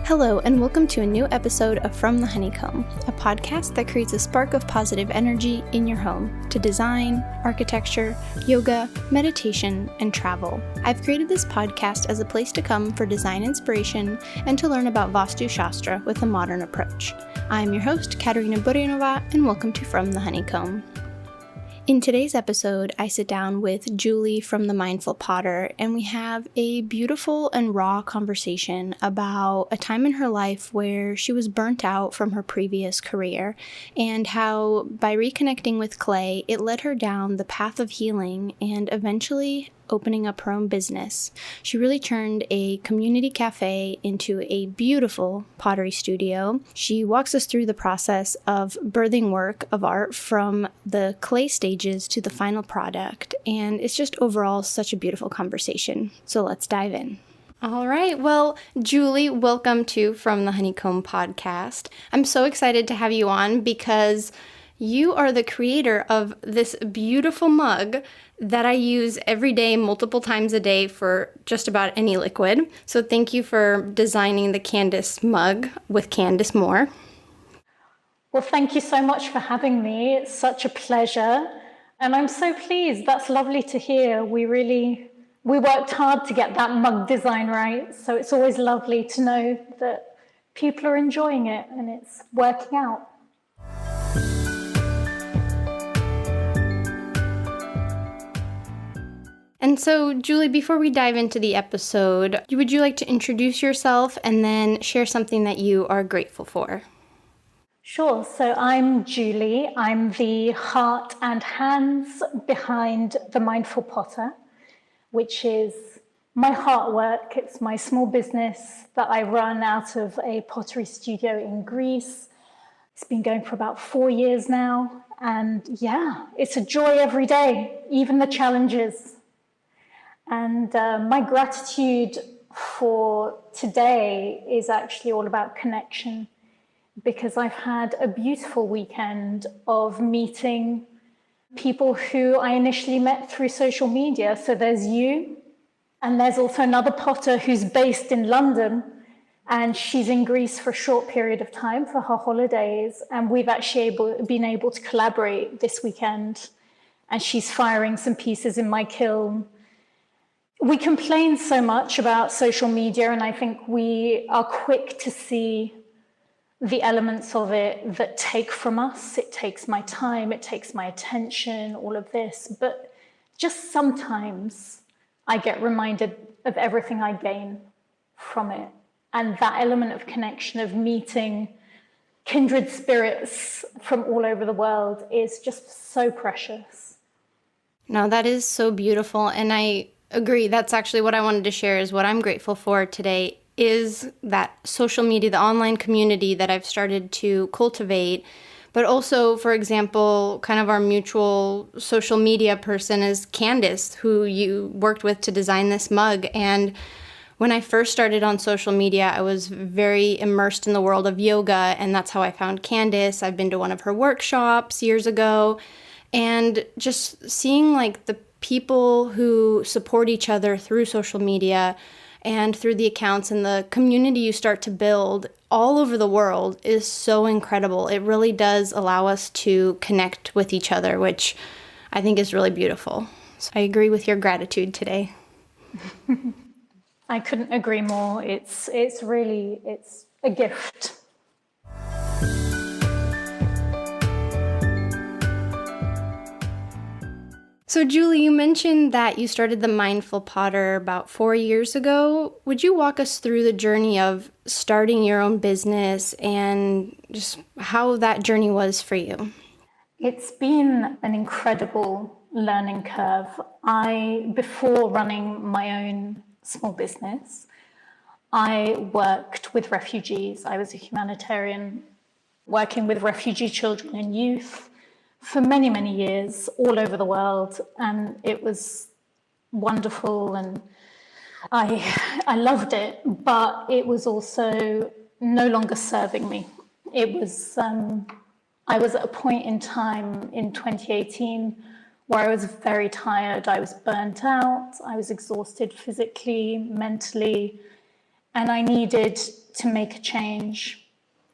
Hello, and welcome to a new episode of From the Honeycomb, a podcast that creates a spark of positive energy in your home to design, architecture, yoga, meditation, and travel. I've created this podcast as a place to come for design inspiration and to learn about Vastu Shastra with a modern approach. I'm your host, Katerina and welcome to From the Honeycomb. In today's episode, I sit down with Julie from The Mindful Potter, and we have a beautiful and raw conversation about a time in her life where she was burnt out from her previous career, and how by reconnecting with clay, it led her down the path of healing and eventually opening up her own business. She really turned a community cafe into a beautiful pottery studio. She walks us through the process of birthing work of art from the clay stages to the final product, and it's just overall such a beautiful conversation. So let's dive in. All right. Well, Julie, welcome to From the Honeycomb podcast. I'm so excited to have you on because you are the creator of this beautiful mug that I use every day, multiple times a day for just about any liquid. So thank you for designing the Candace mug with Candace Moore. Well, thank you so much for having me. It's such a pleasure. And I'm so pleased. That's lovely to hear. We worked hard to get that mug design right. So it's always lovely to know that people are enjoying it and it's working out. And so, Julie, before we dive into the episode, would you like to introduce yourself and then share something that you are grateful for? Sure. So I'm Julie. I'm the heart and hands behind The Mindful Potter, which is my heart work. It's my small business that I run out of a pottery studio in Greece. It's been going for about 4 years now. And yeah, it's a joy every day, even the challenges. And my gratitude for today is actually all about connection, because I've had a beautiful weekend of meeting people who I initially met through social media. So there's you, and there's also another potter who's based in London, and she's in Greece for a short period of time for her holidays. And we've actually been able to collaborate this weekend, and she's firing some pieces in my kiln. We complain so much about social media, and I think we are quick to see the elements of it that take from us. It takes my time, it takes my attention, all of this. But just sometimes I get reminded of everything I gain from it. And that element of connection, of meeting kindred spirits from all over the world, is just so precious. No, that is so beautiful. And I agree. That's actually what I wanted to share, is what I'm grateful for today is that social media, the online community that I've started to cultivate. But also, for example, kind of our mutual social media person is Candace, who you worked with to design this mug. And when I first started on social media, I was very immersed in the world of yoga, and that's how I found Candace. I've been to one of her workshops years ago, and just seeing like the people who support each other through social media and through the accounts and the community you start to build all over the world is so incredible. It really does allow us to connect with each other, which I think is really beautiful. So I agree with your gratitude today. I couldn't agree more. It's a gift. So Julie, you mentioned that you started The Mindful Potter about 4 years ago. Would you walk us through the journey of starting your own business and just how that journey was for you? It's been an incredible learning curve. Before running my own small business, I worked with refugees. I was a humanitarian working with refugee children and youth for many, many years all over the world. And it was wonderful and I loved it, but it was also no longer serving me. It was I was at a point in time in 2018 where I was very tired. I was burnt out. I was exhausted physically, mentally, and I needed to make a change.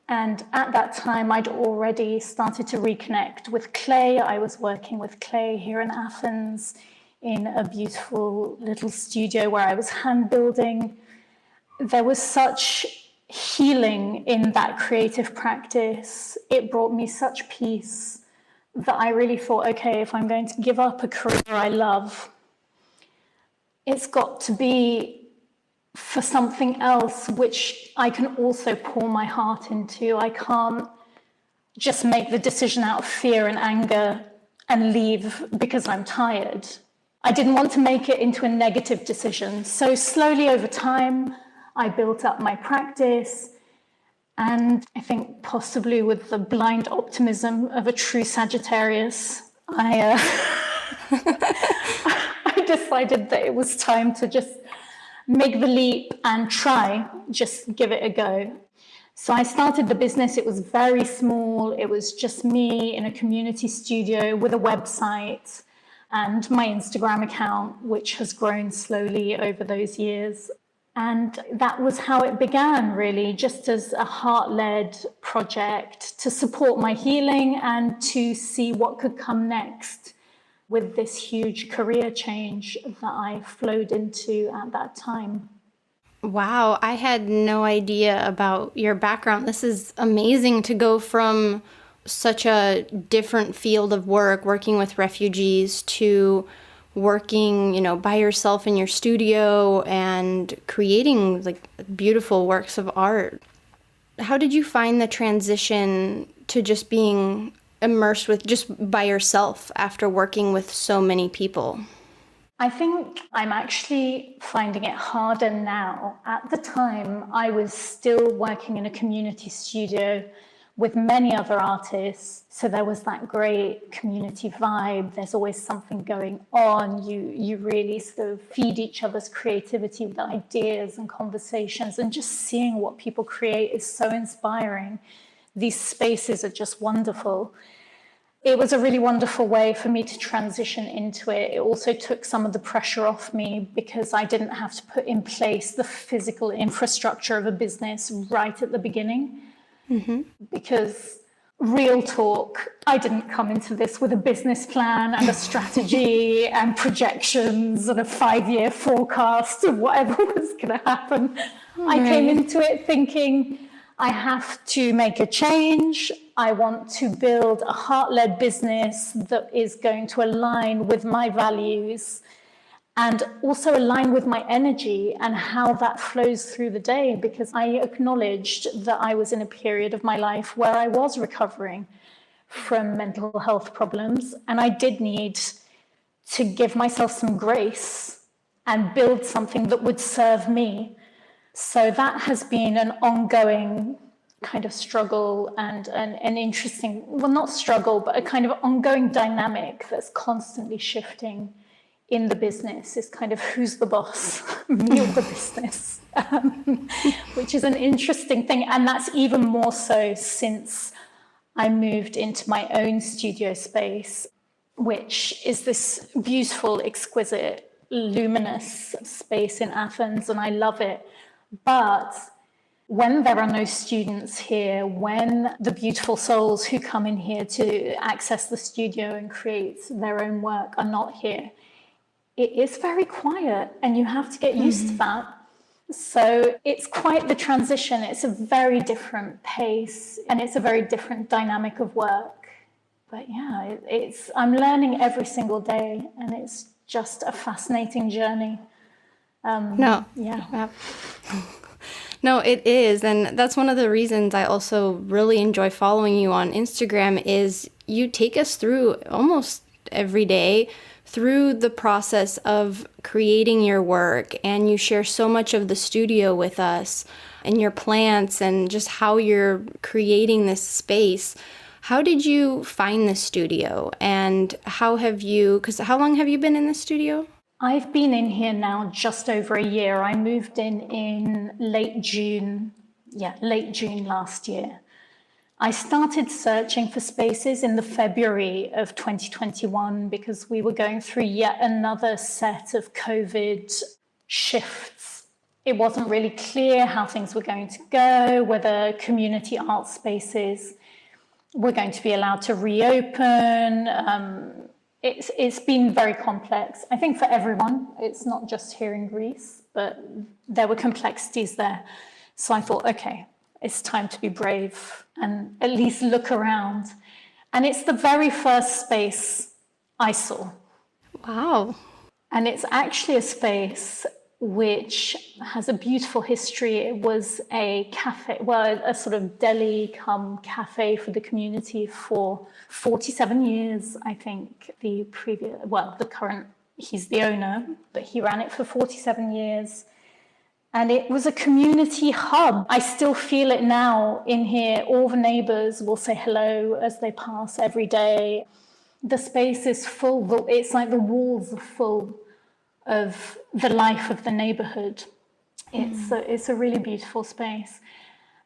And at that time, I'd already started to reconnect with clay. I was working with clay here in Athens in a beautiful little studio where I was hand building. There was such healing in that creative practice. It brought me such peace that I really thought, okay, if I'm going to give up a career I love, it's got to be for something else which I can also pour my heart into. I can't just make the decision out of fear and anger and leave because I'm tired. I didn't want to make it into a negative decision. So slowly over time, I built up my practice. And I think possibly with the blind optimism of a true Sagittarius, I decided that it was time to just make the leap and try, just give it a go. So I started the business. It was very small. It was just me in a community studio with a website and my Instagram account, which has grown slowly over those years. And that was how it began, really, just as a heart-led project to support my healing and to see what could come next with this huge career change that I flowed into at that time. Wow, I had no idea about your background. This is amazing to go from such a different field of work, working with refugees, to working, by yourself in your studio and creating like beautiful works of art. How did you find the transition to just being immersed with just by yourself after working with so many people? I think I'm actually finding it harder now. At the time, I was still working in a community studio with many other artists. So there was that great community vibe. There's always something going on. You really sort of feed each other's creativity with ideas and conversations, and just seeing what people create is so inspiring. These spaces are just wonderful. It was a really wonderful way for me to transition into it. It also took some of the pressure off me because I didn't have to put in place the physical infrastructure of a business right at the beginning. Mm-hmm. Because real talk, I didn't come into this with a business plan and a strategy and projections and a 5-year forecast of whatever was going to happen. Right. I came into it thinking, I have to make a change. I want to build a heart-led business that is going to align with my values and also align with my energy and how that flows through the day, because I acknowledged that I was in a period of my life where I was recovering from mental health problems, and I did need to give myself some grace and build something that would serve me. So that has been an ongoing kind of struggle and an interesting, well, not struggle, but a kind of ongoing dynamic that's constantly shifting in the business. Is kind of who's the boss, me or the business, which is an interesting thing. And that's even more so since I moved into my own studio space, which is this beautiful, exquisite, luminous space in Athens, and I love it. But when there are no students here, when the beautiful souls who come in here to access the studio and create their own work are not here, it is very quiet, and you have to get used to that. So it's quite the transition. It's a very different pace, and it's a very different dynamic of work. But yeah, I'm learning every single day, and it's just a fascinating journey. No, it is. And that's one of the reasons I also really enjoy following you on Instagram is you take us through almost every day through the process of creating your work, and you share so much of the studio with us and your plants and just how you're creating this space. How did you find the studio, and how long have you been in the studio? I've been in here now just over a year. I moved in late June last year. I started searching for spaces in the February of 2021 because we were going through yet another set of COVID shifts. It wasn't really clear how things were going to go, whether community art spaces were going to be allowed to reopen. It's been very complex, I think, for everyone. It's not just here in Greece, but there were complexities there. So I thought, okay, it's time to be brave and at least look around. And it's the very first space I saw. Wow. And it's actually a space which has a beautiful history. It was a cafe, well, a sort of deli cum cafe for the community for 47 years, I think. The current, he's the owner, but he ran it for 47 years. And it was a community hub. I still feel it now in here. All the neighbors will say hello as they pass every day. The space is full. It's like the walls are full of the life of the neighborhood. It's a really beautiful space.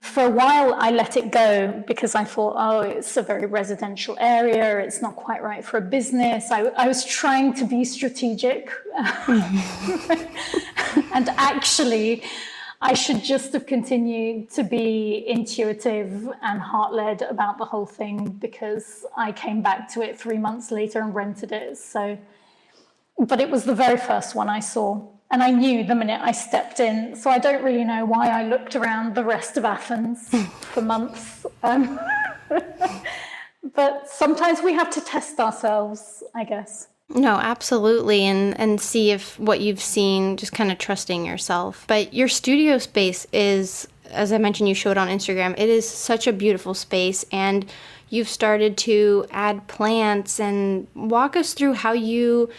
For a while, I let it go because I thought, oh, it's a very residential area. It's not quite right for a business. I was trying to be strategic. And actually, I should just have continued to be intuitive and heart-led about the whole thing because I came back to it 3 months later and rented it. But it was the very first one I saw. And I knew the minute I stepped in. So I don't really know why I looked around the rest of Athens for months. But sometimes we have to test ourselves, I guess. No, absolutely. And see if what you've seen, just kind of trusting yourself. But your studio space is, as I mentioned, you showed on Instagram, it is such a beautiful space. And you've started to add plants and walk us through how you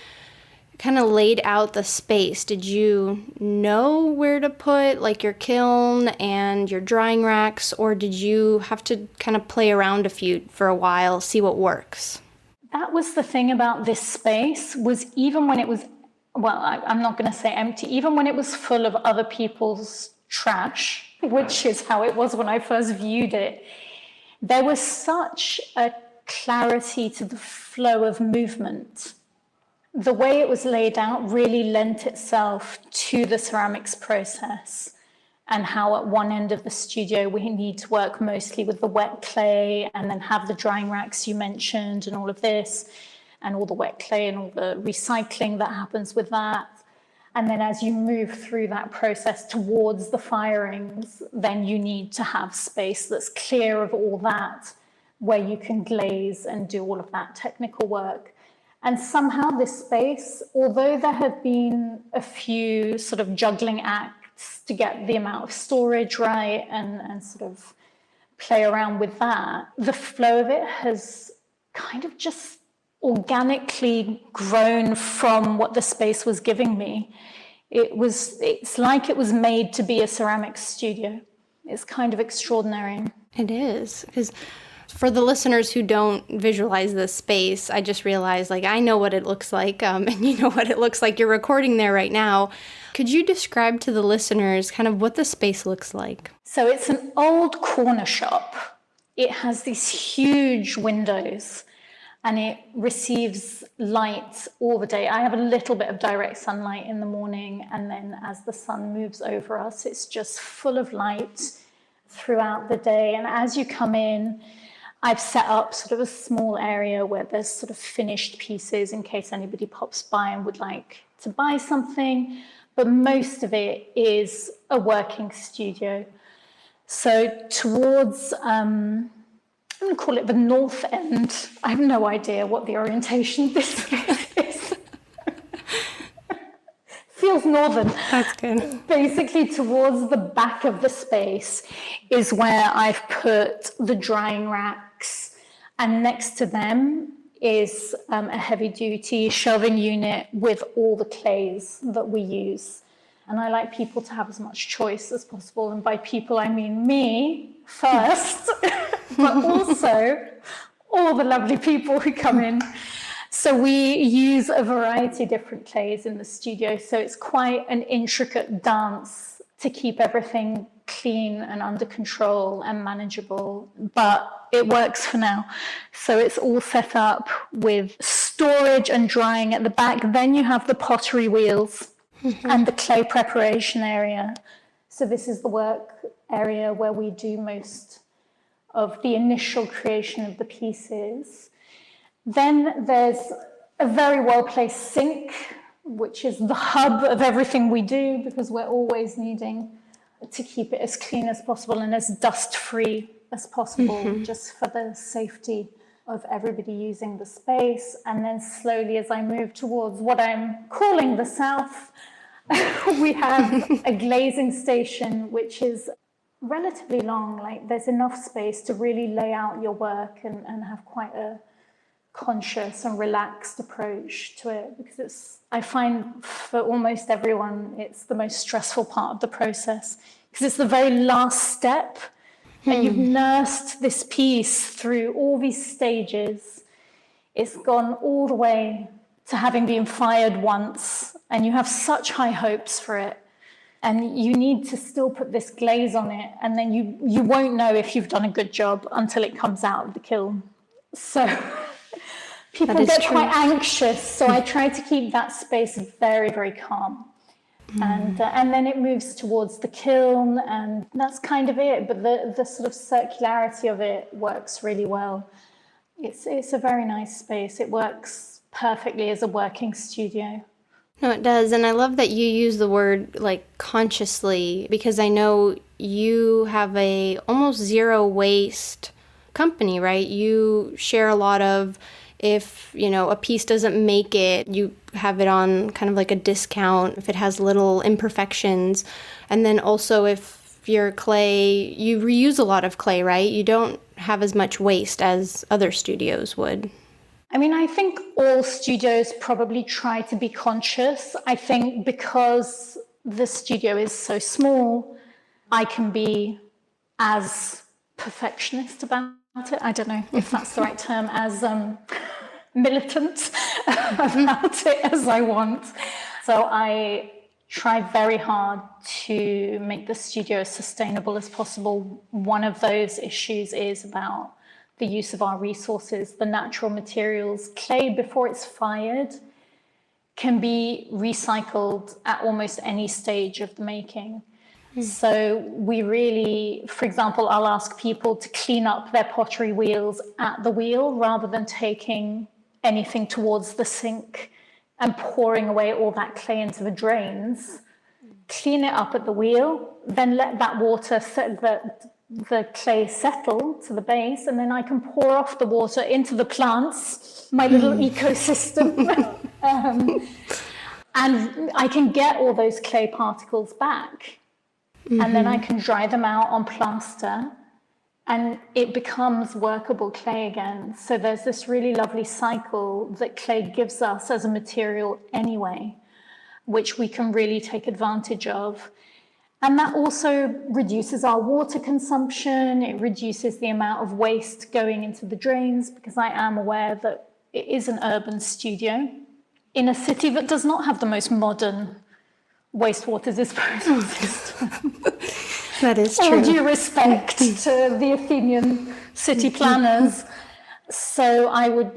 kind of laid out the space. Did you know where to put like your kiln and your drying racks, or did you have to kind of play around for a while, see what works? That was the thing about this space, was even when it was, well, I'm not going to say empty, even when it was full of other people's trash, which is how it was when I first viewed it, there was such a clarity to the flow of movement. The way it was laid out really lent itself to the ceramics process and how at one end of the studio we need to work mostly with the wet clay and then have the drying racks you mentioned and all of this and all the wet clay and all the recycling that happens with that. And then as you move through that process towards the firings, then you need to have space that's clear of all that, where you can glaze and do all of that technical work. And somehow this space, although there have been a few sort of juggling acts to get the amount of storage right and sort of play around with that, the flow of it has kind of just organically grown from what the space was giving me. It's like it was made to be a ceramics studio. It's kind of extraordinary. It is, because for the listeners who don't visualize this space, I just realized, I know what it looks like, and you know what it looks like. You're recording there right now. Could you describe to the listeners kind of what the space looks like? So it's an old corner shop. It has these huge windows, and it receives light all the day. I have a little bit of direct sunlight in the morning, and then as the sun moves over us, it's just full of light throughout the day. And as you come in, I've set up sort of a small area where there's sort of finished pieces in case anybody pops by and would like to buy something. But most of it is a working studio. So towards, I'm going to call it the north end. I have no idea what the orientation of this is. Feels northern. That's good. Basically, towards the back of the space is where I've put the drying racks, and next to them is a heavy-duty shelving unit with all the clays that we use. And I like people to have as much choice as possible, and by people I mean me first, but also all the lovely people who come in. So we use a variety of different clays in the studio, so it's quite an intricate dance to keep everything clean and under control and manageable. But it works for now. So it's all set up with storage and drying at the back. Then you have the pottery wheels and the clay preparation area. So this is the work area where we do most of the initial creation of the pieces. Then there's a very well-placed sink, which is the hub of everything we do, because we're always needing to keep it as clean as possible and as dust-free as possible, just for the safety of everybody using the space. And then slowly, as I move towards what I'm calling the south, we have a glazing station, which is relatively long. Like, there's enough space to really lay out your work and have quite a conscious and relaxed approach to it, because I find for almost everyone, it's the most stressful part of the process, because it's the very last step. And you've nursed this piece through all these stages. It's gone all the way to having been fired once, and you have such high hopes for it. And you need to still put this glaze on it, and then you won't know if you've done a good job until it comes out of the kiln. So people get quite anxious, so I try to keep that space very, very calm. And then it moves towards the kiln, and that's kind of it. But the sort of circularity of it works really well. It's a very nice space. It works perfectly as a working studio. No, it does. And I love that you use the word like consciously, because I know you have a almost zero waste company, right? You share a lot of, if, you know, a piece doesn't make it, you have it on kind of like a discount if it has little imperfections. And then also if your clay, you reuse a lot of clay, right? You don't have as much waste as other studios would. I mean, I think all studios probably try to be conscious. I think because the studio is so small, I can be as perfectionist about it. I don't know if that's the right term, as militant about it as I want. So I try very hard to make the studio as sustainable as possible. One of those issues is about the use of our resources, the natural materials. Clay, before it's fired, can be recycled at almost any stage of the making. So we really, for example, I'll ask people to clean up their pottery wheels at the wheel rather than taking anything towards the sink and pouring away all that clay into the drains. Clean it up at the wheel, then let that water set the clay settle to the base, and then I can pour off the water into the plants, my little ecosystem. And I can get all those clay particles back. And then I can dry them out on plaster, and it becomes workable clay again. So there's this really lovely cycle that clay gives us as a material anyway, which we can really take advantage of. And that also reduces our water consumption. It reduces the amount of waste going into the drains, because I am aware that it is an urban studio in a city that does not have the most modern wastewater disposal system. That is true. All due respect to the Athenian city planners. So I would,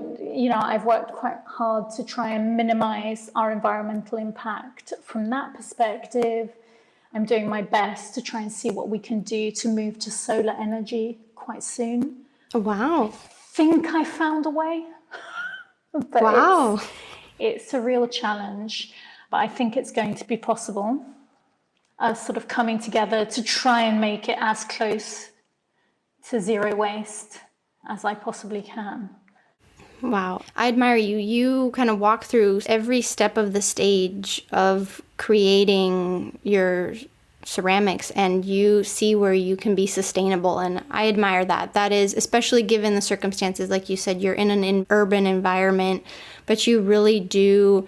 I've worked quite hard to try and minimize our environmental impact from that perspective. I'm doing my best to try and see what we can do to move to solar energy quite soon. Wow. I think I found a way. But wow. It's a real challenge. But I think it's going to be possible, us sort of coming together to try and make it as close to zero waste as I possibly can. Wow. I admire you. You kind of walk through every step of the stage of creating your ceramics, and you see where you can be sustainable. And I admire that. That is, especially given the circumstances, like you said, you're in an urban environment, but you really do,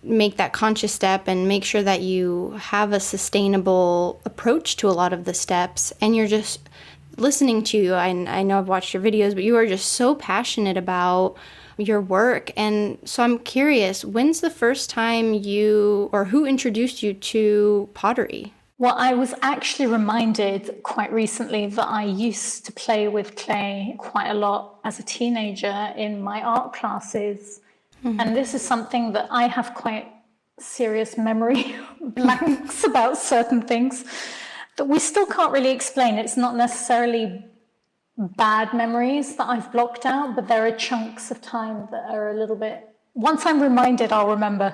make that conscious step and make sure that you have a sustainable approach to a lot of the steps. And you're just listening to you. I know I've watched your videos, but you are just so passionate about your work. And so I'm curious, when's the first time who introduced you to pottery? Well, I was actually reminded quite recently that I used to play with clay quite a lot as a teenager in my art classes. And this is something that I have quite serious memory blanks about certain things that we still can't really explain. It's not necessarily bad memories that I've blocked out, but there are chunks of time that are a little bit, once I'm reminded, I'll remember.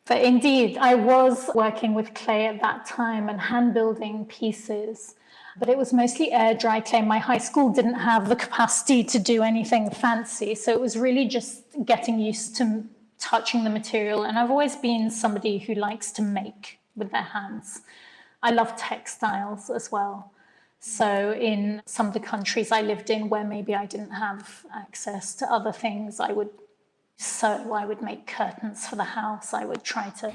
But indeed, I was working with clay at that time and hand building pieces, but it was mostly air dry clay. My high school didn't have the capacity to do anything fancy, so it was really just getting used to touching the material. And I've always been somebody who likes to make with their hands. I love textiles as well. So in some of the countries I lived in where maybe I didn't have access to other things, I would sew, I would make curtains for the house. I would try to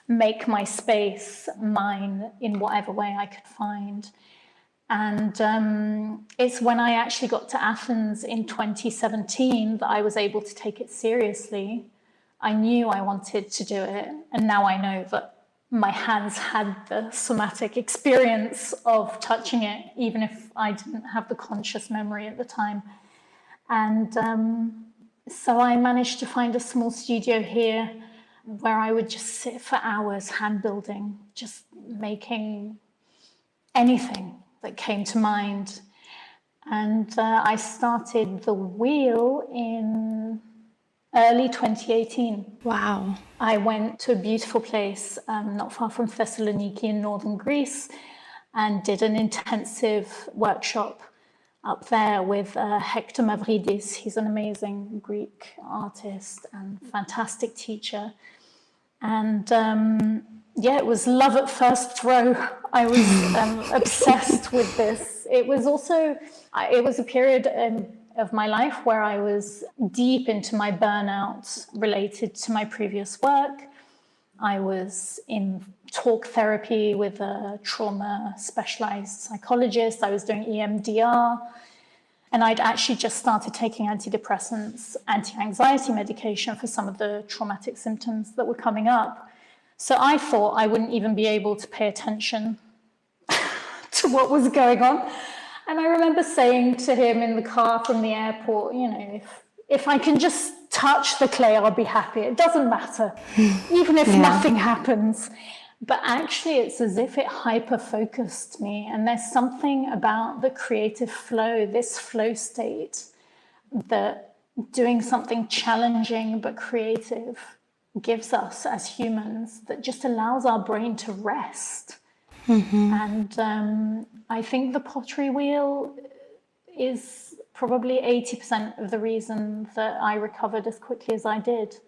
make my space mine in whatever way I could find. And it's when I actually got to Athens in 2017 that I was able to take it seriously. I knew I wanted to do it, and now I know that my hands had the somatic experience of touching it, even if I didn't have the conscious memory at the time. And so I managed to find a small studio here where I would just sit for hours hand building, just making anything that came to mind. And I started the wheel in early 2018. Wow. I went to a beautiful place not far from Thessaloniki in northern Greece and did an intensive workshop up there with Hector Mavridis. He's an amazing Greek artist and fantastic teacher. And it was love at first throw. I was obsessed with this. It was a period of my life where I was deep into my burnout related to my previous work. I was in talk therapy with a trauma specialized psychologist. I was doing EMDR, and I'd actually just started taking antidepressants, anti-anxiety medication for some of the traumatic symptoms that were coming up. So I thought I wouldn't even be able to pay attention to what was going on. And I remember saying to him in the car from the airport, if I can just touch the clay, I'll be happy. It doesn't matter, even if nothing happens. But actually, it's as if it hyper-focused me. And there's something about the creative flow, this flow state, that doing something challenging but creative gives us as humans, that just allows our brain to rest. And I think the pottery wheel is probably 80% of the reason that I recovered as quickly as I did.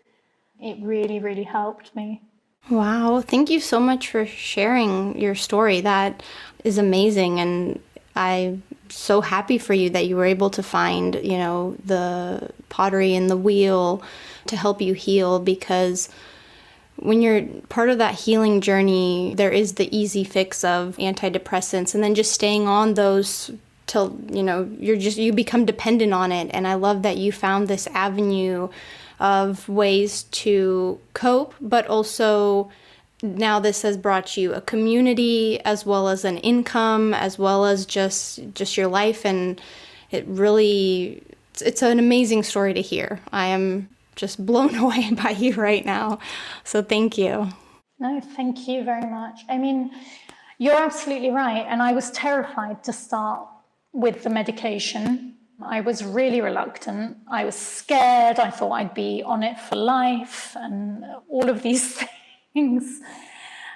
It really, really helped me. Wow. Thank you so much for sharing your story. That is amazing. And I'm so happy for you that you were able to find, the pottery and the wheel to help you heal, because when you're part of that healing journey, there is the easy fix of antidepressants and then just staying on those till, you become dependent on it. And I love that you found this avenue of ways to cope, but also now this has brought you a community as well as an income, as well as just your life. And it's an amazing story to hear. I am just blown away by you right now. So thank you. No, thank you very much. I mean, you're absolutely right. And I was terrified to start with the medication. I was really reluctant. I was scared. I thought I'd be on it for life and all of these things.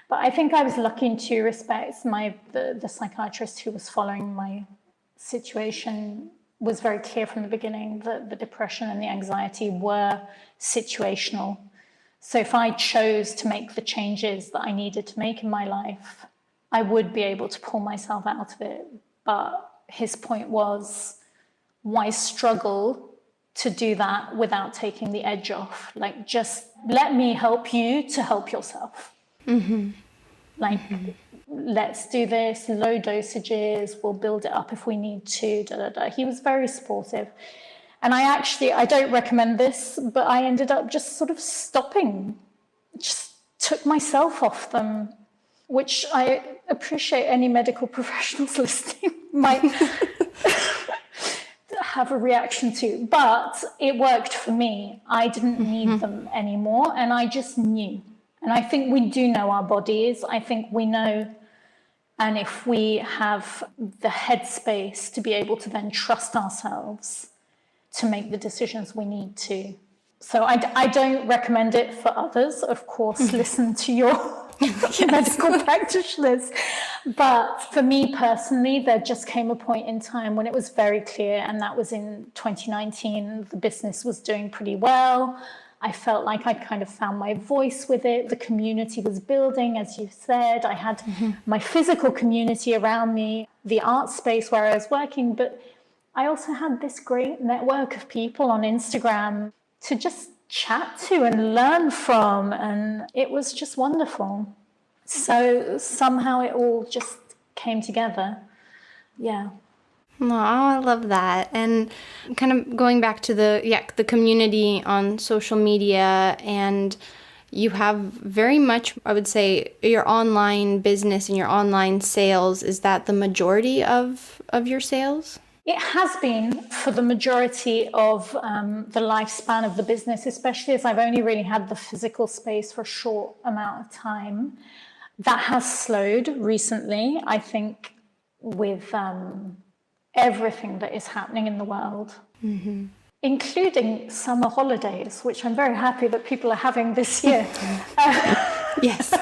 But I think I was lucky in two respects. The psychiatrist who was following my situation was very clear from the beginning that the depression and the anxiety were situational. So if I chose to make the changes that I needed to make in my life, I would be able to pull myself out of it. But his point was, why struggle to do that without taking the edge off? Like, just let me help you to help yourself. Let's do this, low dosages, we'll build it up if we need to, He was very supportive. And I don't recommend this, but I ended up just sort of stopping, just took myself off them which I appreciate any medical professionals listening might have a reaction to, but it worked for me. I didn't need them anymore, and I just knew. And I think we do know our bodies. I think we know, and if we have the headspace to be able to then trust ourselves to make the decisions we need to. So I don't recommend it for others. Of course, listen to your medical practitioners. But for me personally, there just came a point in time when it was very clear, and that was in 2019. The business was doing pretty well. I felt like I'd kind of found my voice with it. The community was building, as you said. I had my physical community around me, the art space where I was working, but I also had this great network of people on Instagram to just chat to and learn from, and it was just wonderful. So somehow it all just came together. Yeah. Oh, I love that. And kind of going back to the community on social media, and you have very much, I would say, your online business and your online sales. Is that the majority of your sales? It has been for the majority of the lifespan of the business, especially as I've only really had the physical space for a short amount of time. That has slowed recently, I think, with everything that is happening in the world, including summer holidays, which I'm very happy that people are having this year. Yes.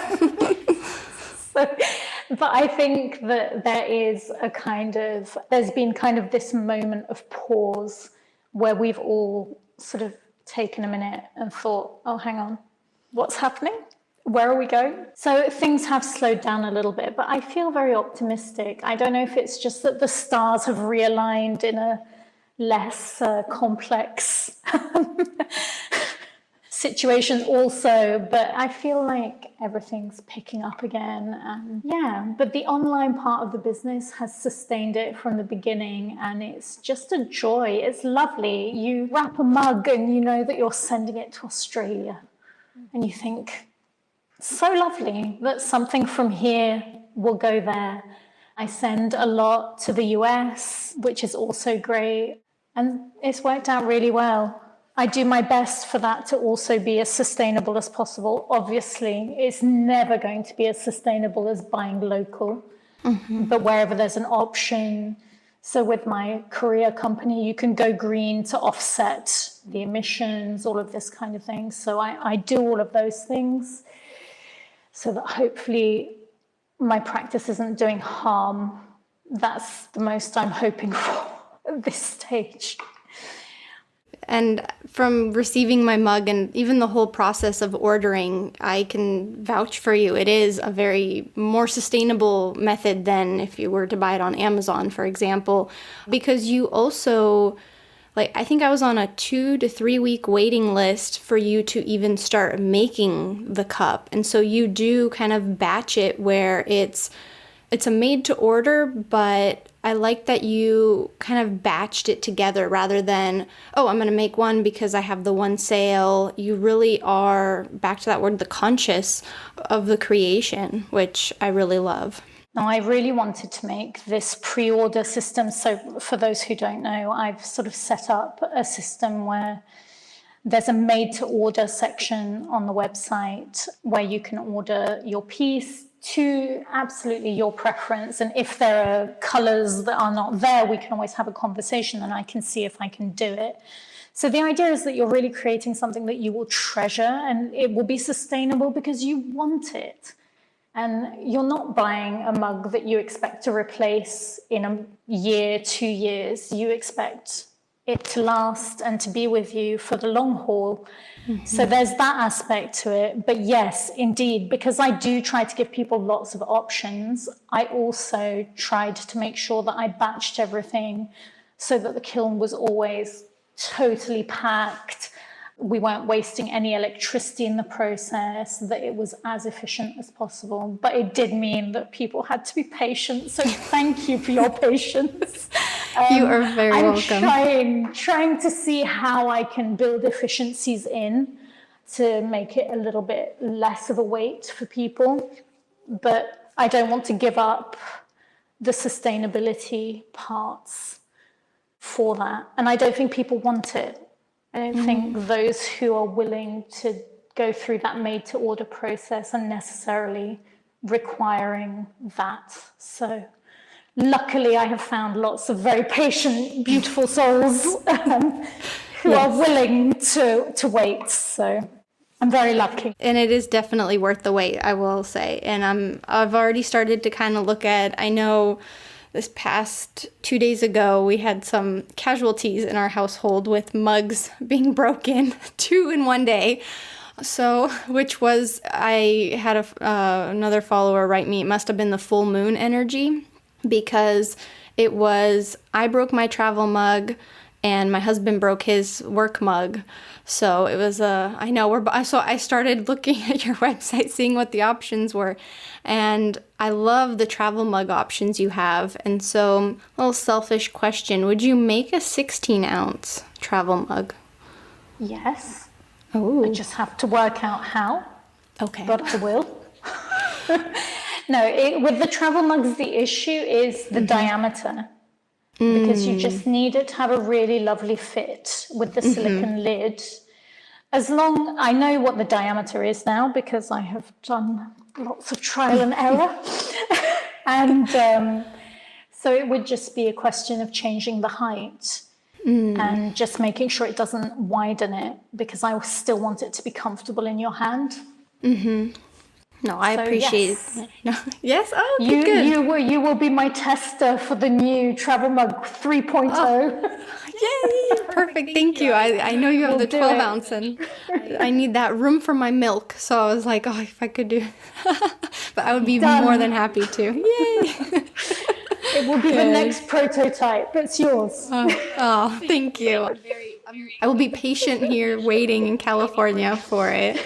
But I think that there's been kind of this moment of pause where we've all sort of taken a minute and thought, oh, hang on, what's happening? Where are we going? So things have slowed down a little bit, but I feel very optimistic. I don't know if it's just that the stars have realigned in a less complex situation also, but I feel like everything's picking up again. And yeah, but the online part of the business has sustained it from the beginning, and it's just a joy. It's lovely. You wrap a mug and you know that you're sending it to Australia, and you think, so lovely that something from here will go there. I send a lot to the US, which is also great, and it's worked out really well. I do my best for that to also be as sustainable as possible. Obviously, it's never going to be as sustainable as buying local, but wherever there's an option. So with my courier company, you can go green to offset the emissions, all of this kind of thing. So I do all of those things so that hopefully my practice isn't doing harm. That's the most I'm hoping for at this stage. And from receiving my mug and even the whole process of ordering, I can vouch for you. It is a very more sustainable method than if you were to buy it on Amazon, for example, because you also, I think I was on a 2 to 3 week waiting list for you to even start making the cup. And so you do kind of batch it where it's a made to order, but I like that you kind of batched it together rather than, oh, I'm going to make one because I have the one sale. You really are, back to that word, the conscious of the creation, which I really love. Now, I really wanted to make this pre-order system. So for those who don't know, I've sort of set up a system where there's a made to order section on the website where you can order your piece to absolutely your preference. And if there are colors that are not there, we can always have a conversation and I can see if I can do it. So the idea is that you're really creating something that you will treasure, and it will be sustainable because you want it. And you're not buying a mug that you expect to replace in a year, 2 years. You expect it to last and to be with you for the long haul. So there's that aspect to it. But yes, indeed, because I do try to give people lots of options, I also tried to make sure that I batched everything so that the kiln was always totally packed. We weren't wasting any electricity in the process, that it was as efficient as possible. But it did mean that people had to be patient. So thank you for your patience. You are very welcome. I'm trying to see how I can build efficiencies in to make it a little bit less of a weight for people. But I don't want to give up the sustainability parts for that. And I don't think people want it. I don't think those who are willing to go through that made-to-order process are necessarily requiring that. So luckily, I have found lots of very patient, beautiful souls who are willing to wait. So I'm very lucky. And it is definitely worth the wait, I will say. And I've already started to kind of look at, I know this past 2 days ago, we had some casualties in our household with mugs being broken 2 in one day. So, which was, I had another follower write me, it must have been the full moon energy, because it was, I broke my travel mug and my husband broke his work mug. So it was I know, so I started looking at your website, seeing what the options were. And I love the travel mug options you have. And so, a little selfish question, would you make a 16-ounce travel mug? Yes. Oh. I just have to work out how. Okay. But I will. No, with the travel mugs, the issue is the diameter. Because you just need it to have a really lovely fit with the silicone lid. I know what the diameter is now because I have done lots of trial and error. And so it would just be a question of changing the height and just making sure it doesn't widen it, because I still want it to be comfortable in your hand. No, I appreciate it. No. Yes? Oh, you, good. You will be my tester for the new Travel Mug 3.0. Yay! Perfect. Thank you. I know you have the 12 ounce, and I need that room for my milk. So I was like, oh, if I could do, but I would be more than happy to. Yay! It will be the next prototype. It's yours. Oh, thank you. I will be patient here, waiting in California for it.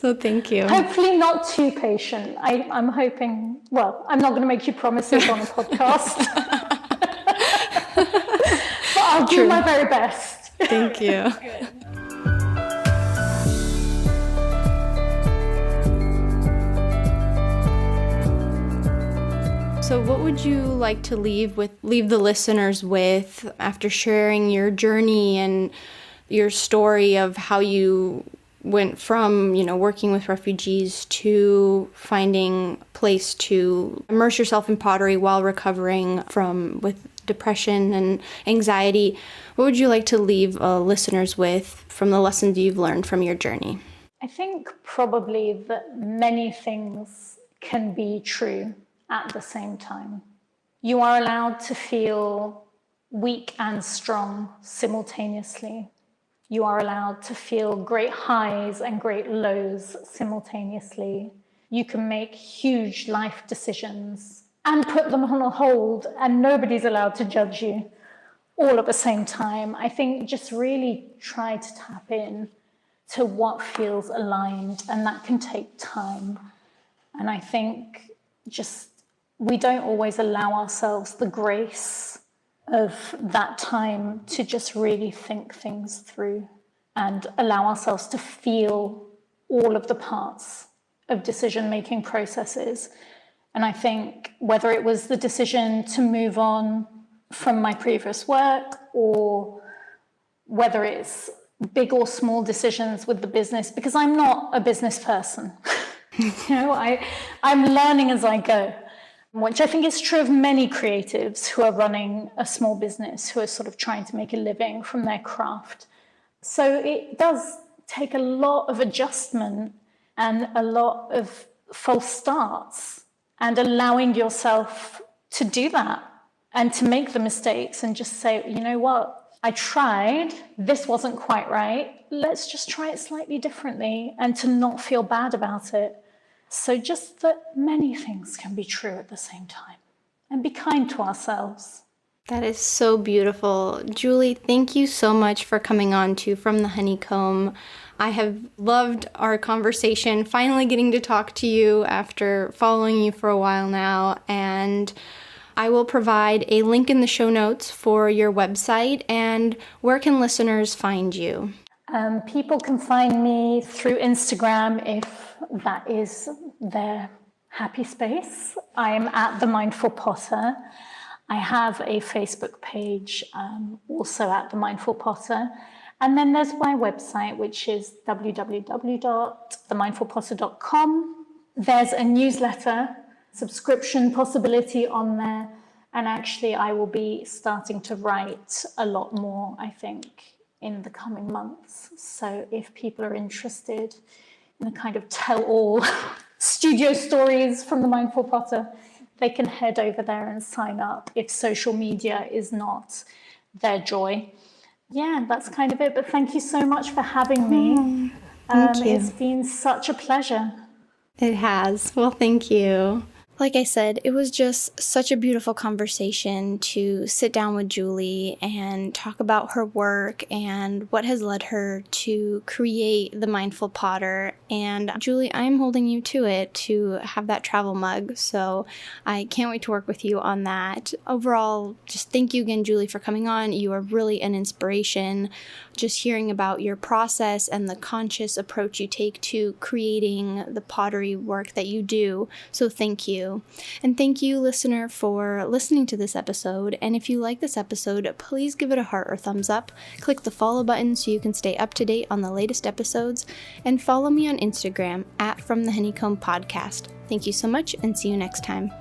So thank you. Hopefully not too patient. I'm hoping, well, I'm not going to make you promises on a podcast. But I'll do my very best. Thank you. So what would you like to leave the listeners with after sharing your journey and your story of how you went from, working with refugees to finding a place to immerse yourself in pottery while recovering with depression and anxiety? What would you like to leave listeners with from the lessons you've learned from your journey? I think probably that many things can be true at the same time. You are allowed to feel weak and strong simultaneously. You are allowed to feel great highs and great lows simultaneously. You can make huge life decisions and put them on a hold, and nobody's allowed to judge you all at the same time. I think just really try to tap in to what feels aligned, and that can take time. And I think we don't always allow ourselves the grace of that time to just really think things through and allow ourselves to feel all of the parts of decision-making processes. And I think whether it was the decision to move on from my previous work, or whether it's big or small decisions with the business, because I'm not a business person. I'm learning as I go, which I think is true of many creatives who are running a small business, who are sort of trying to make a living from their craft. So it does take a lot of adjustment and a lot of false starts, and allowing yourself to do that and to make the mistakes and just say, you know what, I tried, this wasn't quite right, let's just try it slightly differently, and to not feel bad about it. So just that many things can be true at the same time, and be kind to ourselves. That is so beautiful. Julie, thank you so much for coming on to From the Honeycomb. I have loved our conversation, finally getting to talk to you after following you for a while now. And I will provide a link in the show notes for your website. And where can listeners find you? People can find me through Instagram, if that is their happy space. I'm at The Mindful Potter. I have a Facebook page also at The Mindful Potter. And then there's my website, which is www.themindfulpotter.com. There's a newsletter subscription possibility on there. And actually, I will be starting to write a lot more, I think, in the coming months. So if people are interested in the kind of tell-all studio stories from The Mindful Potter, they can head over there and sign up if social media is not their joy. Yeah, that's kind of it. But thank you so much for having me. Thank you. It's been such a pleasure. It has. Well, thank you. Like I said, it was just such a beautiful conversation to sit down with Julie and talk about her work and what has led her to create the Mindful Potter. And Julie, I'm holding you to it to have that travel mug. So I can't wait to work with you on that. Overall, just thank you again, Julie, for coming on. You are really an inspiration. Just hearing about your process and the conscious approach you take to creating the pottery work that you do. So thank you. And thank you, listener, for listening to this episode. And if you like this episode, please give it a heart or thumbs up. Click the follow button so you can stay up to date on the latest episodes. And follow me on Instagram at From the Honeycomb Podcast. Thank you so much and see you next time.